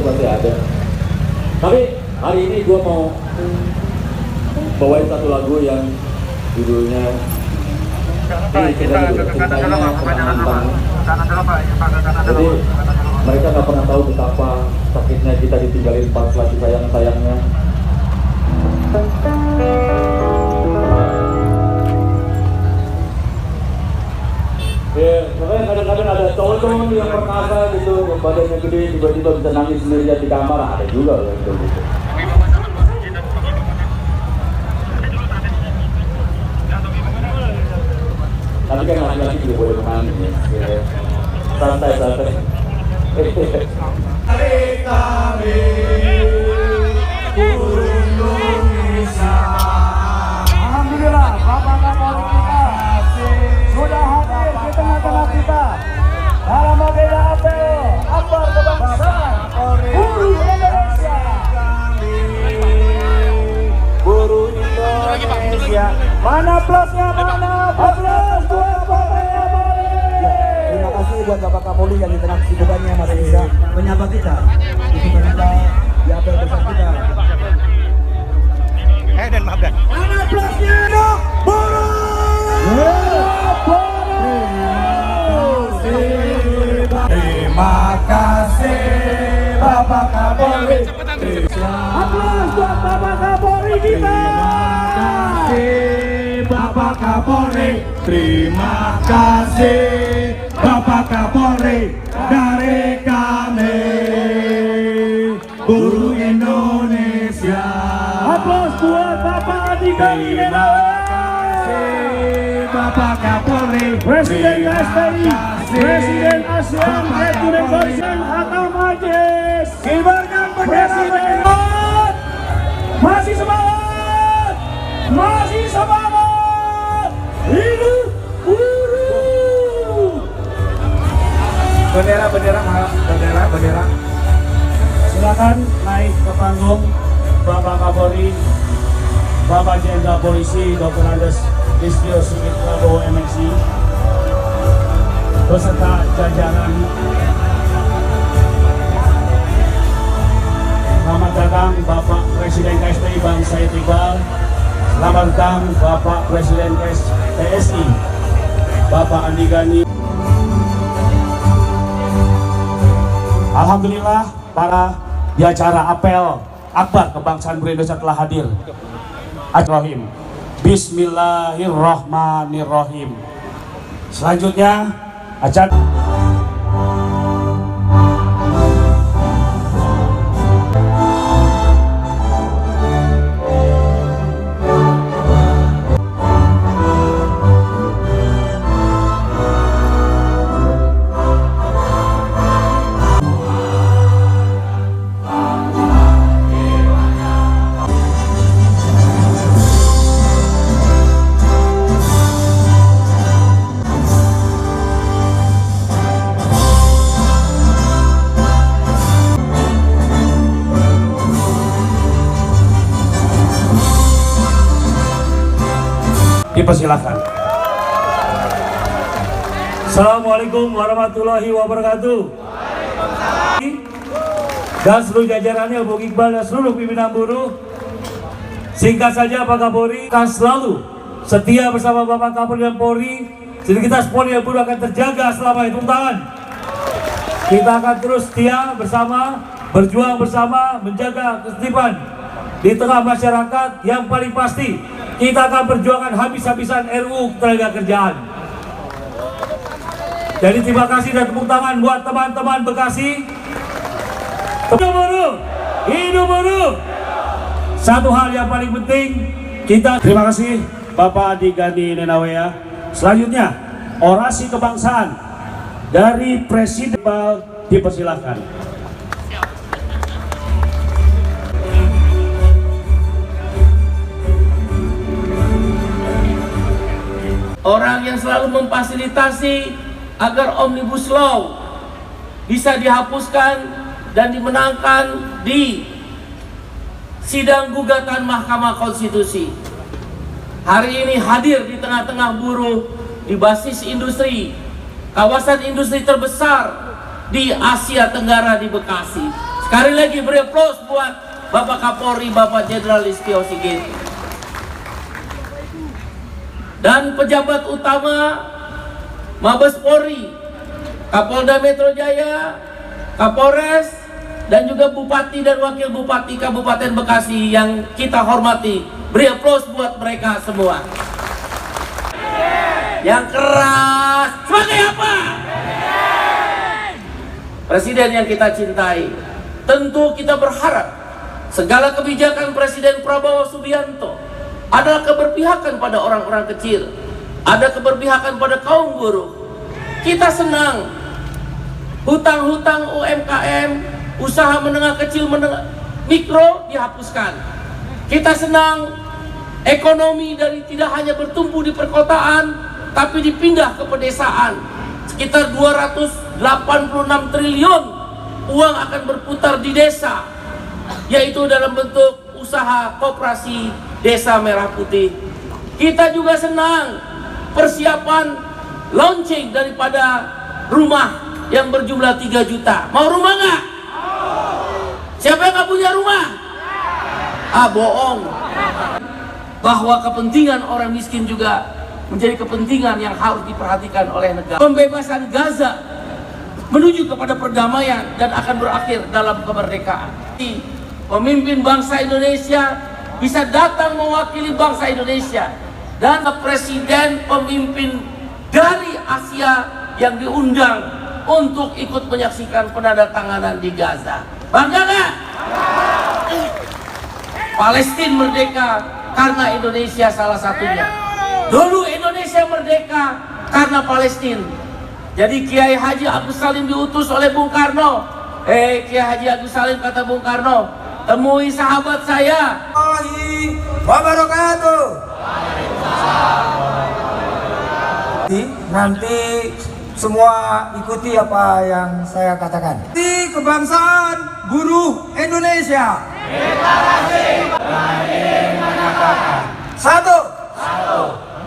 Pasti ada. Tapi hari ini gue mau bawain satu lagu yang judulnya jadi mereka nggak pernah tahu betapa sakitnya kita ditinggalin pas lagi sayang-sayangnya. Ya, makanya kadang-kadang ada cowok-cowok yang perkasa gitu, yang badannya gede, tiba-tiba bisa nangis sendirian di kamar, ada juga loh gitu. Tapi kan laki-laki juga boleh menangis ya. Santai-santai. Kami Indonesia. Alhamdulillah, Bapak Kapolri kita sudah hadir di tengah-tengah kita dalam agenda apel akbar kebangsaan buruh Indonesia. Buruh Indonesia. Mana plusnya? Mana plus buat Bapak Kapolri? Terima kasih buat Bapak Kapolri yang di tengah kesibukannya masih bisa menyapa kita. Itu kita di apel besar kita. Dan maaf dan. Mana plusnya? Buruh. Terima kasih Bapak Kapolri. Aplaus buat Bapak Kapolri kita. Terima kasih Bapak Kapolri. Terima kasih Bapak Kapolri dari kami buruh Indonesia. Aplaus buat Bapak Andika Ninawea. Bapak Kapolri, Presiden STI, Presiden ASEAN Student Council atau Majelis, kibarkan bendera semangat, masih semangat, masih semangat, hidup buruh. Bendera, bendera. Silakan naik ke panggung, Bapak Kapolri, Bapak Jenderal Polisi Dr. Andes Listio Sigit Prabowo MSI beserta jajaran. Selamat datang Bapak Presiden KSPI Bang Said Iqbal. Selamat datang Bapak Presiden TSI Bapak Andi Gani. Alhamdulillah para di acara apel akbar kebangsaan buruh Indonesia telah hadir. Bismillahirrahmanirrahim. Selanjutnya acara dipersilakan. Assalamualaikum warahmatullahi wabarakatuh. Dan seluruh jajarannya Bung Iqbal dan seluruh pimpinan buruh. Singkat saja Pak Kapolri akan selalu setia bersama Bapak Kapolri dan Polri. Soliditas Polri dan buruh akan terjaga selama hitung tangan. Kita akan terus setia bersama, berjuang bersama, menjaga ketertiban di tengah masyarakat. Yang paling pasti kita akan perjuangkan habis-habisan RUU Ketenagakerjaan. Jadi terima kasih dan tepuk tangan buat teman-teman Bekasi. Hidup buruh, hidup buruh. Satu hal yang paling penting kita terima kasih Bapak Andi Gani Ninawea. Selanjutnya orasi kebangsaan dari Presiden dipersilahkan. orang yang selalu memfasilitasi agar Omnibus Law bisa dihapuskan dan dimenangkan di sidang gugatan Mahkamah Konstitusi. Hari ini hadir di tengah-tengah buruh di basis industri, kawasan industri terbesar di Asia Tenggara di Bekasi. Sekali lagi beri aplaus buat Bapak Kapolri, Bapak Jenderal Listio Sigit. Dan pejabat utama Mabes Polri, Kapolda Metro Jaya, Kapolres, dan juga Bupati dan Wakil Bupati Kabupaten Bekasi yang kita hormati. Beri aplaus buat mereka semua. Yang keras sebagai apa? Presiden yang kita cintai. Tentu kita berharap segala kebijakan Presiden Prabowo Subianto adalah keberpihakan pada orang-orang kecil, ada keberpihakan pada kaum buruh. Kita senang hutang-hutang UMKM, usaha menengah kecil, menengah mikro dihapuskan. Kita senang ekonomi dari tidak hanya bertumbuh di perkotaan, tapi dipindah ke pedesaan. Sekitar 286 triliun uang akan berputar di desa, yaitu dalam bentuk usaha koperasi Desa Merah Putih. Kita juga senang persiapan launching daripada rumah yang berjumlah 3 juta. Mau rumah nggak? Siapa yang nggak punya rumah? Ah, bohong. Bahwa kepentingan orang miskin juga menjadi kepentingan yang harus diperhatikan oleh negara. Pembebasan Gaza menuju kepada perdamaian dan akan berakhir dalam kemerdekaan. Pemimpin bangsa Indonesia bisa datang mewakili bangsa Indonesia, dan presiden pemimpin dari Asia yang diundang untuk ikut menyaksikan penandatanganan di Gaza. Bangga nggak? Palestina merdeka karena Indonesia salah satunya. Dulu Indonesia merdeka karena Palestina. Jadi Kiai Haji Agus Salim diutus oleh Bung Karno. Kiai Haji Agus Salim, kata Bung Karno, temui sahabat saya. Wabarakatuh. Nanti semua ikuti apa yang saya katakan. Di kebangsaan buruh Indonesia. Deklarasi menyatakan. Satu.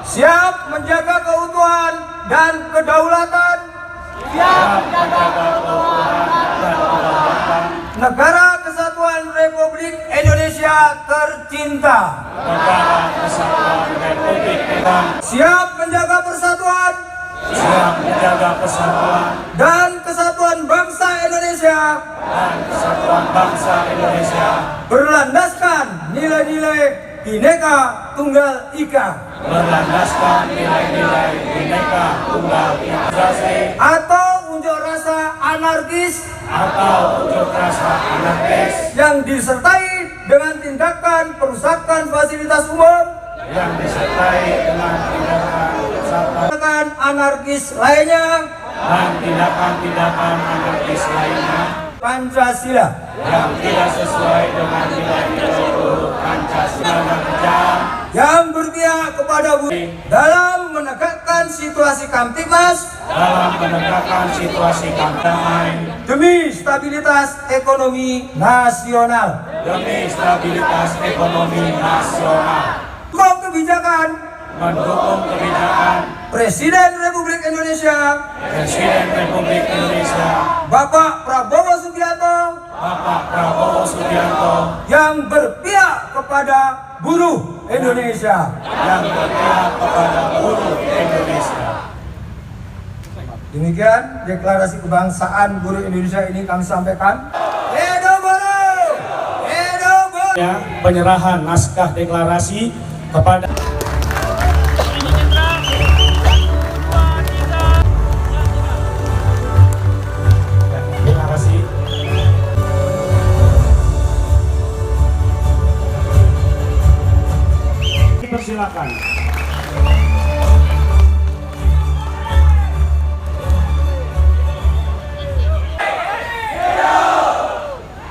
Siap menjaga keutuhan dan kedaulatan. Negara Kesatuan Republik Indonesia tercinta. Siap menjaga persatuan. Dan kesatuan bangsa Indonesia. Berlandaskan nilai-nilai Bhinneka Tunggal Ika. Atau unjuk rasa anarkis. Yang disertai dengan tindakan perusakan fasilitas umum. Tindakan anarkis lainnya. Pancasila yang tidak sesuai dengan nilai-nilai Pancasila yang berpihak kepada buruh dalam menegakkan situasi Kamtibnas, demi stabilitas ekonomi nasional. Mendukung kebijakan Presiden Republik Indonesia Bapak Prabowo Subianto yang berpihak kepada buruh Indonesia. Demikian deklarasi kebangsaan buruh Indonesia ini kami sampaikan. Hidup buruh! Hidup buruh! Penyerahan naskah deklarasi kepada silakan.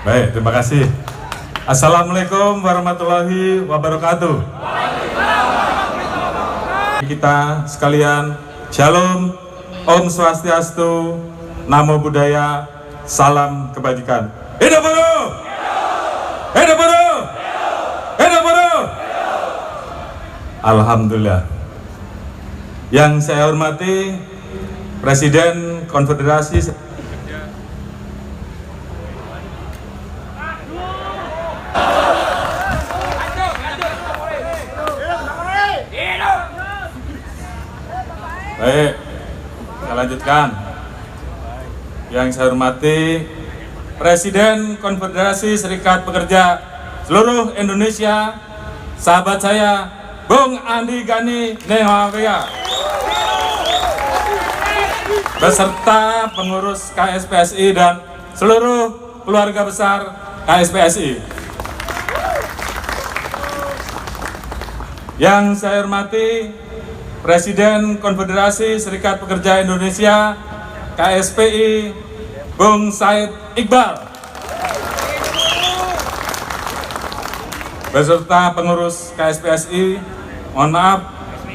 Baik, terima kasih. Assalamualaikum warahmatullahi wabarakatuh. Kita sekalian, Shalom, Om Swastiastu, Namo Buddhaya, Salam Kebajikan. Hidup buruh! Hidup buruh! Hidup buruh! Alhamdulillah. Yang saya hormati Presiden Konfederasi Baik, saya lanjutkan. Yang saya hormati Presiden Konfederasi Serikat Pekerja seluruh Indonesia, sahabat saya Bung Andi Gani Newawea, beserta pengurus KSPSI dan seluruh keluarga besar KSPSI. Yang saya hormati Presiden Konfederasi Serikat Pekerja Indonesia KSPI Bung Said Iqbal, beserta pengurus KSPSI,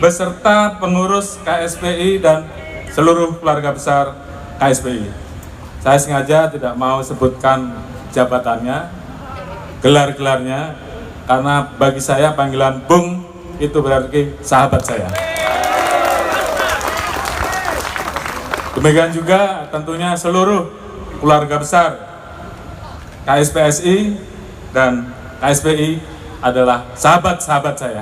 beserta pengurus KSPI dan seluruh keluarga besar KSPI. Saya sengaja tidak mau sebutkan jabatannya, gelar-gelarnya, karena bagi saya panggilan Bung itu berarti sahabat saya. Demikian juga tentunya seluruh keluarga besar KSPSI dan KSPI adalah sahabat-sahabat saya.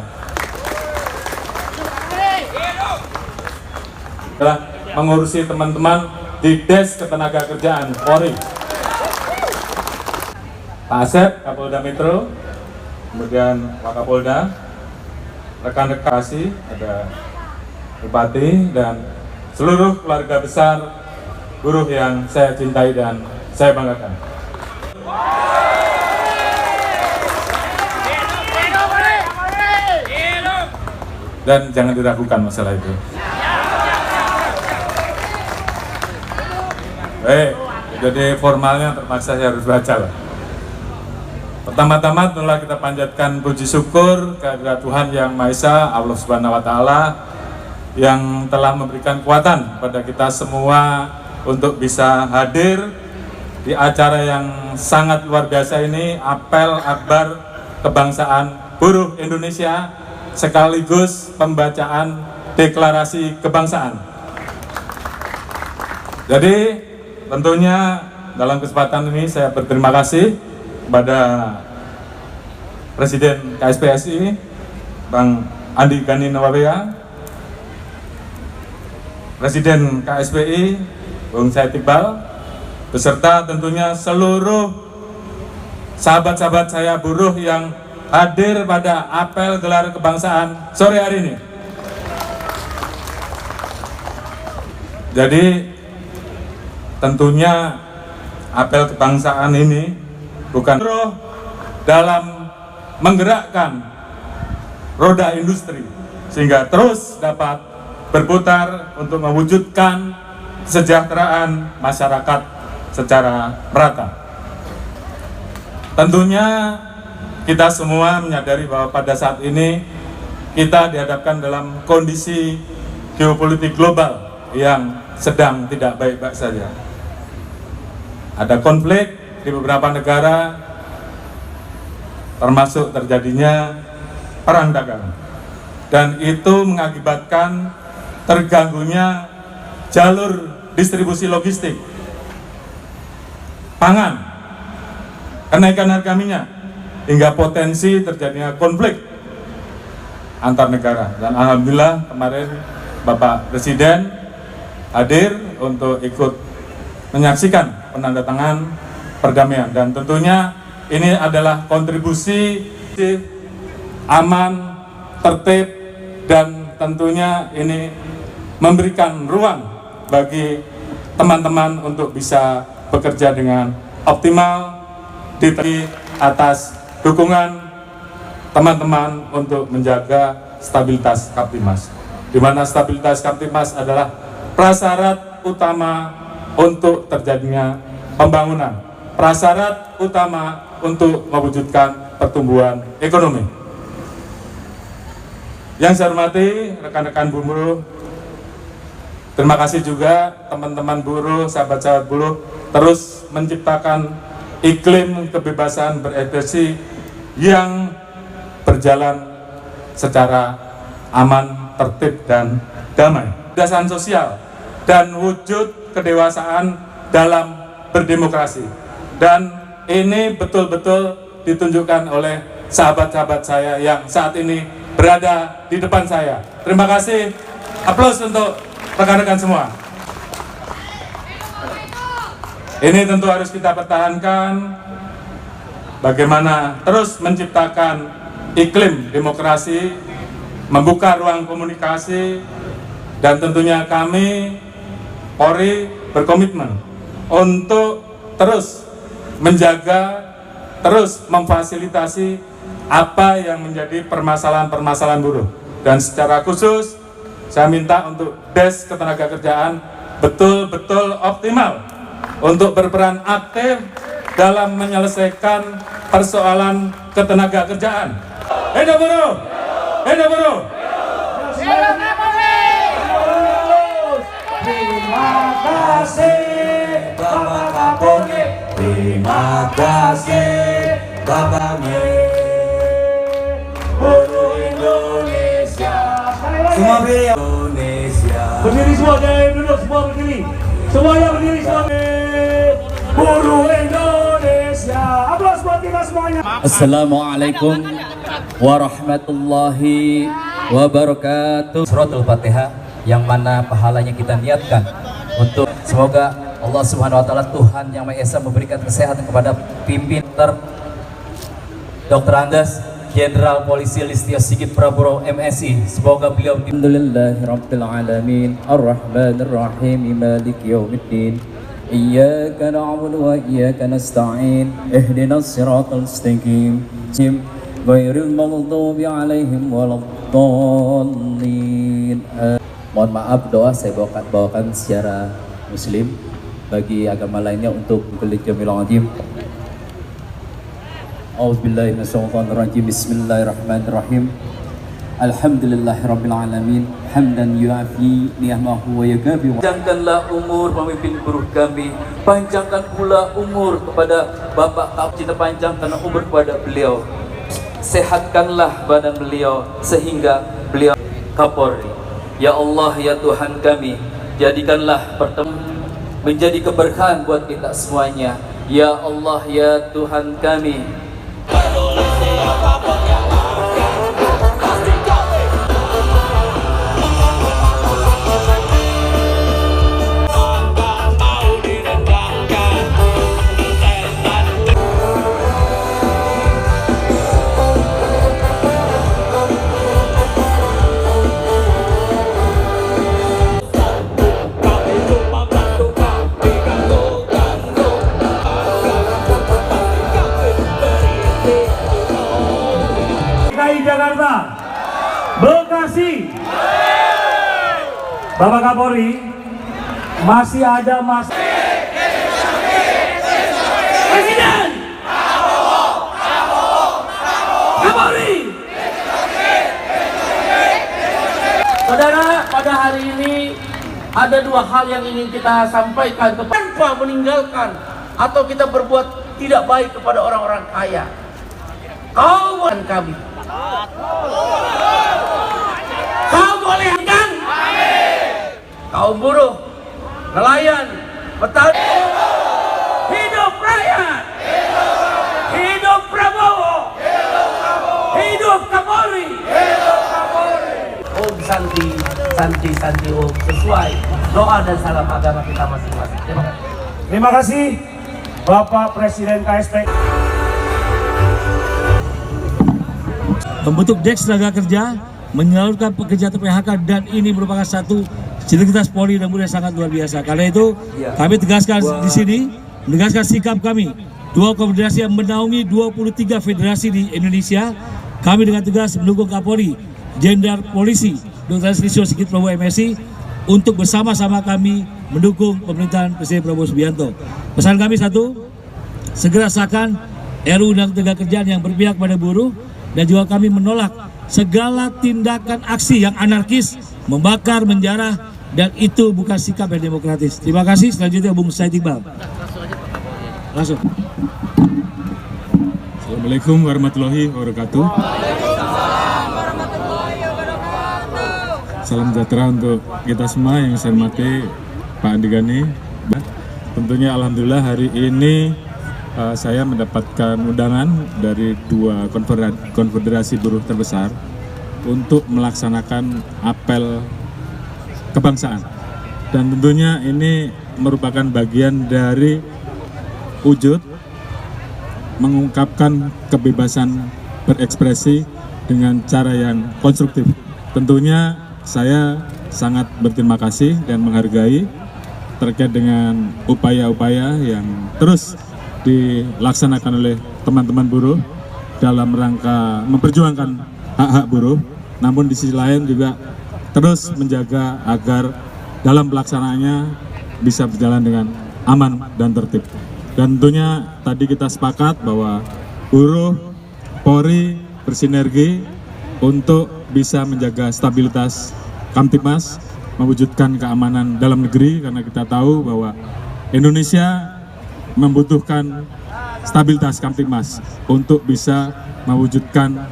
Adalah mengurusi teman-teman di Des Ketenagakerjaan Polri. Pak Asep, Kapolda Metro, kemudian Wakapolda, rekan-rekan kasih, ada Bupati dan seluruh keluarga besar buruh yang saya cintai dan saya banggakan. Dan jangan diragukan masalah itu. Baik, jadi formalnya terpaksa saya harus baca lah. Pertama-tama telah kita panjatkan puji syukur kehadirat Tuhan Yang Maha Esa, Allah Subhanahu wa Ta'ala, yang telah memberikan kekuatan pada kita semua untuk bisa hadir di acara yang sangat luar biasa ini, apel akbar kebangsaan buruh Indonesia sekaligus pembacaan deklarasi kebangsaan. Jadi tentunya dalam kesempatan ini saya berterima kasih kepada Presiden KSPSI Bang Andi Gani Newawea, Presiden KSPI Bung Said Iqbal, beserta tentunya seluruh sahabat-sahabat saya buruh yang hadir pada apel gelar kebangsaan sore hari ini. Jadi tentunya apel kebangsaan ini bukan dalam menggerakkan roda industri sehingga terus dapat berputar untuk mewujudkan kesejahteraan masyarakat secara merata. Tentunya kita semua menyadari bahwa pada saat ini kita dihadapkan dalam kondisi geopolitik global yang sedang tidak baik-baik saja. Ada konflik di beberapa negara, termasuk terjadinya perang dagang, dan itu mengakibatkan terganggunya jalur distribusi logistik pangan, kenaikan harga minyak, hingga potensi terjadinya konflik antar negara. Dan alhamdulillah kemarin Bapak Presiden hadir untuk ikut menyaksikan penandatangan perdamaian, dan tentunya ini adalah kontribusi aman, tertib, dan tentunya ini memberikan ruang bagi teman-teman untuk bisa bekerja dengan optimal di atas dukungan teman-teman untuk menjaga stabilitas Kaptimas, di mana stabilitas Kaptimas adalah prasyarat utama untuk terjadinya pembangunan, prasyarat utama untuk mewujudkan pertumbuhan ekonomi. Yang saya hormati rekan-rekan buruh, terima kasih juga teman-teman buruh, sahabat-sahabat buruh terus menciptakan iklim kebebasan berekspresi yang berjalan secara aman, tertib, dan damai. Kecerdasan sosial dan wujud kedewasaan dalam berdemokrasi. Dan ini betul-betul ditunjukkan oleh sahabat-sahabat saya yang saat ini berada di depan saya. Terima kasih. Aplaus untuk rekan-rekan semua. Ini tentu harus kita pertahankan. Bagaimana terus menciptakan iklim demokrasi, membuka ruang komunikasi, dan tentunya kami Polri berkomitmen untuk terus menjaga, terus memfasilitasi apa yang menjadi permasalahan-permasalahan buruh. Dan secara khusus saya minta untuk Des Ketenagakerjaan betul-betul optimal untuk berperan aktif dalam menyelesaikan persoalan ketenagakerjaan. Hidup buruh! Hidup buruh! Terima kasih Bapak Kapolri. Terima kasih Bapak Buruh Indonesia. Semua berdiri. Indonesia. Berdiri semua, jangan duduk, semua berdiri. Semuanya berdiri semua. Buruh Indonesia. Aplaus buat kita semuanya. Assalamualaikum warahmatullahi wabarakatuh. Suratul Fatihah yang mana pahalanya kita niatkan untuk semoga Allah Subhanahu wa taala Tuhan yang Maha Esa memberikan kesehatan kepada pimpinan Dr. Andes Jenderal Polisi Listio Sigit Prabowo MSI. Semoga beliau Alhamdulillahirabbil alamin arrahmanir rahim maliki yaumiddin iyyaka na'budu wa iyyaka nasta'in ihdinas siratal mustaqim ghairil maghdubi 'alaihim waladdallin. Mohon maaf, doa saya bawakan secara muslim, bagi agama lainnya untuk kulit jamil azim. A'udzubillahi minasyaitonirrajim. Bismillahirrahmanirrahim. Alhamdulillahirabbil alamin hamdan yu'afi ni'amahu wa yukafi. Panjangkanlah umur pemimpin buruh kami, panjangkan pula umur kepada Bapak Kapolri, kita panjangkan umur kepada beliau, sehatkanlah badan beliau sehingga beliau Kapolri. Ya Allah, ya Tuhan kami, jadikanlah pertemuan menjadi keberkahan buat kita semuanya. Ya Allah, ya Tuhan kami, Jakarta, Bekasi, Bapak Kapolri, masih ada Presiden Kapolri. Saudara, pada hari ini ada dua hal yang ingin kita sampaikan tanpa meninggalkan atau kita berbuat tidak baik kepada orang-orang kaya. Kau dan kami. Kau boleh kan? Kaum buruh, nelayan, petani. Hidup rakyat. Hidup Prabowo. Hidup Kapolri. Om Santi, Santi, Santi Om, sesuai doa dan salam agama kita masing-masing. Terima kasih. Terima kasih Bapak Presiden KSP. Membentuk Deks Tenaga Kerja, menyalurkan pekerja PHK, dan ini merupakan satu sinergitas Polri dan Buruh yang sangat luar biasa. Karena itu kami tegaskan di sini, menegaskan sikap kami. Dua konfederasi yang menaungi 23 federasi di Indonesia, kami dengan tegas mendukung Kapolri Jenderal Polisi Dr. Listio Sigit Prabowo MSI untuk bersama-sama kami mendukung pemerintahan Presiden Prabowo Subianto. Pesan kami satu, segera sahkan RUU Undang-Undang Tenaga Kerjaan yang berpihak pada buruh, dan juga kami menolak segala tindakan aksi yang anarkis, membakar, menjarah, dan itu bukan sikap yang demokratis. Terima kasih. Selanjutnya Bung Said Iqbal. Langsung. Assalamualaikum warahmatullahi wabarakatuh. Salam sejahtera untuk kita semua yang saya hormati Pak Andi Gani. Tentunya alhamdulillah hari ini saya mendapatkan undangan dari dua konfederasi buruh terbesar untuk melaksanakan apel kebangsaan. Dan tentunya ini merupakan bagian dari wujud mengungkapkan kebebasan berekspresi dengan cara yang konstruktif. Tentunya saya sangat berterima kasih dan menghargai terkait dengan upaya-upaya yang terus dilaksanakan oleh teman-teman buruh dalam rangka memperjuangkan hak-hak buruh, namun di sisi lain juga terus menjaga agar dalam pelaksanaannya bisa berjalan dengan aman dan tertib. Dan tentunya tadi kita sepakat bahwa buruh, Polri bersinergi untuk bisa menjaga stabilitas Kamtibmas, mewujudkan keamanan dalam negeri, karena kita tahu bahwa Indonesia membutuhkan stabilitas Kamtibmas untuk bisa mewujudkan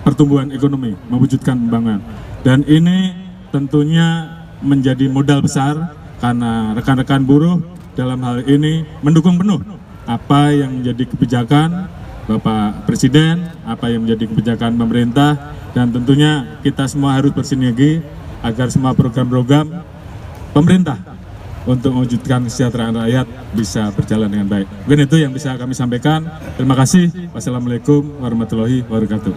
pertumbuhan ekonomi, mewujudkan pembangunan. Dan ini tentunya menjadi modal besar karena rekan-rekan buruh dalam hal ini mendukung penuh apa yang menjadi kebijakan Bapak Presiden, apa yang menjadi kebijakan pemerintah, dan tentunya kita semua harus bersinergi agar semua program-program pemerintah untuk mewujudkan kesejahteraan rakyat bisa berjalan dengan baik. Mungkin itu yang bisa kami sampaikan. Terima kasih. Wassalamualaikum warahmatullahi wabarakatuh.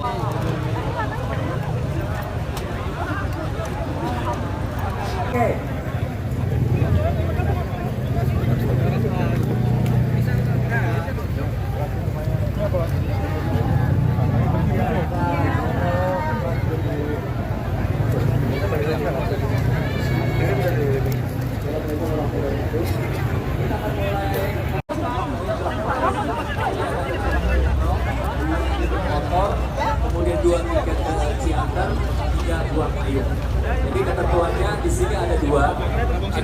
Kemudian 2 tiket ke Ciantan, 3 ruang payung. Jadi ketentuannya di sini ada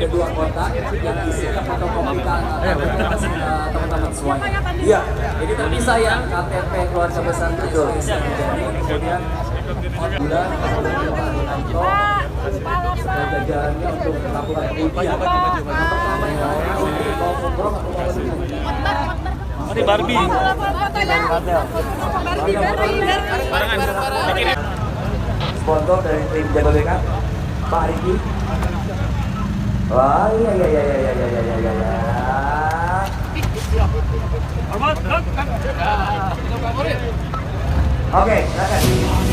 dua kotak yang isinya fotokopi teman-teman semuanya. Iya. Jadi terpisah ya KTP keluarga besar betul. Kemudian bulan jajarannya untuk melakukan ujian. Ini Barbie. Sponsor dari tim Jagodekan, Pak Riki. Wah, iya. Oke, silakan.